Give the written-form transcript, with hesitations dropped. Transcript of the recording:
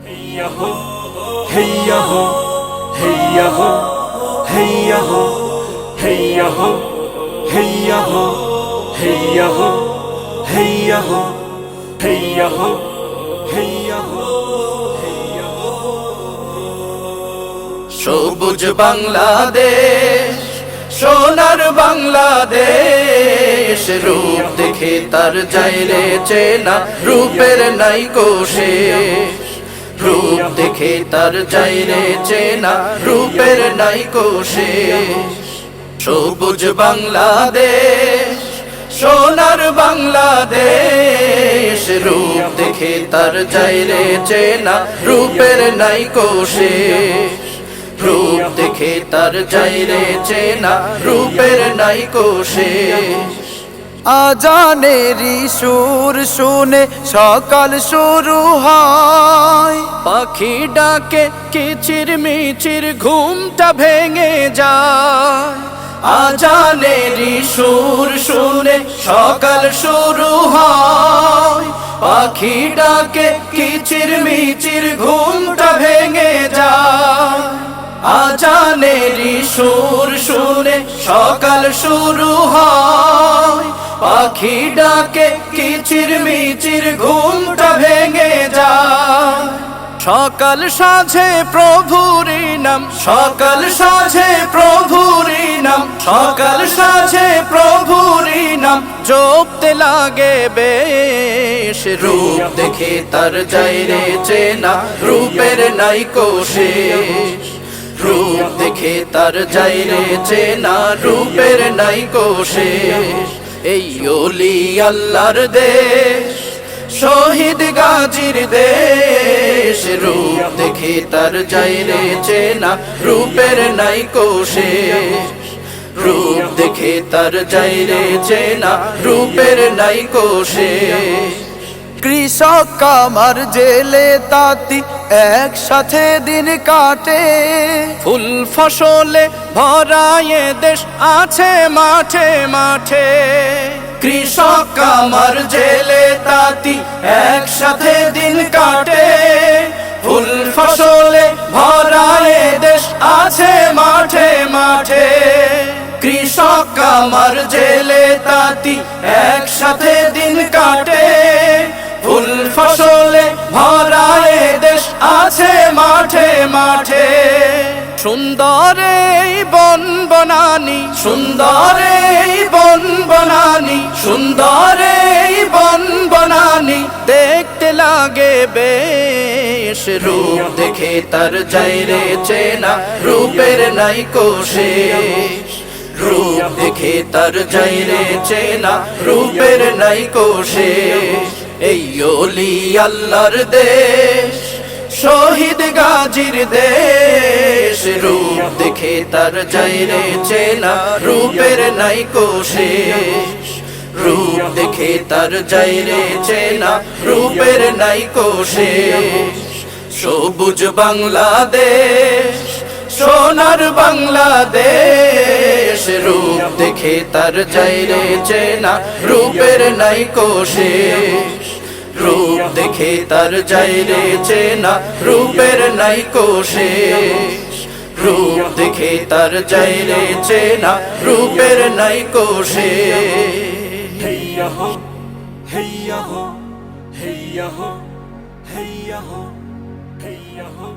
Hey ho, hey ho, hey ho, hey ho, hey ho, hey ho, hey ho, hey ho, hey ho, hey ho. সবুজ বাংলাদেশ, সোনার বাংলাদেশ, রূপ দেখে তার যায় রে চেনা, রূপের নাই শেষ। রূপ দেখে তার যায় রে চেনা, রূপের নাই শেষ। সবুজ বাংলাদেশ, সোনার বাংলাদেশ, রূপ দেখে তার যায় রে চেনা, রূপের নাই শেষ। রূপ দেখে তার যায় রে চেনা, রূপের নাই শেষ। আজানেরি সুর শুনে সকাল শুরু হয়, পাখি ডাকে কিচির মিচির ঘুমটা ভেঙে যায়। আজানেরি সুর শুনে সকাল শুরু হয়, পাখি ডাকে কিচির মিচির ঘুমটা ভেঙে যায়। আজানেরি সুর শুনে সকাল শুরু হয়, পাখি ডাকে কিচির মিচির ঘুমটা ভেঙে যায়। সকাল সাঁঝে প্রভুরই নাম, সকাল সাঁঝে প্রভুরই নাম, সকাল সাঁঝে প্রভুরই নাম জপতে লাগে বেশ। রূপ দেখে তার যায় রে চেনা, রূপের নাই শেষ। রূপ দেখে তার যায় রে চেনা, রূপের নাই শেষ। এই ওলি আল্লাহর দেশ, শহীদ গাজীর দেশ, রূপ দেখে তার যায় রে চেনা, রূপের নাই শেষ। রূপ দেখে তার যায় রে চেনা, রূপের নাই শেষ। কৃষক কামার জেলে তাঁতি একসাথে দিন কাটে, ফুল ফসলে ভরায়ে দেশ আছে মাঠে মাঠে। কৃষক কামার জেলে তাঁতি একসাথে দিন কাটে, ফুল ফসলে ভরায়ে দেশ আছে মাঠে মাঠে। কৃষক কামার জেলে তাঁতি একসাথে দিন কাটে, ফুল ফসলে ভরায়ে দেশ আছে মাঠে মাঠে। সুন্দর এই বন বনানি, সুন্দর এই বন বনানি, সুন্দর এই বন বনানি দেখতে লাগে বেশ। রূপ দেখে তার যায় রে চেনা, রূপের নাই শেষ। রূপ দেখে তার যায় রে চেনা, রূপের নাই শেষ। এই ওলি আল্লাহর দেশ, শহীদ গাজীর দেশ, রূপ দেখে তার যায় রে চেনা, রূপের নাই শেষ। রূপ দেখে তার যায় রে চেনা, রূপের নাই শেষ। সবুজ বাংলাদেশ, সোনার বাংলাদেশ, রূপ দেখে তার যায় রে চেনা, রূপের নাই শেষ। রূপ দেখে তার যায় রে চেনা, রূপের নাই শেষ। রূপ দেখে তার যায় রে চেনা, রূপের নাই শেষ। Hey ho, hey ho, hey ho, hey ho, hey ho.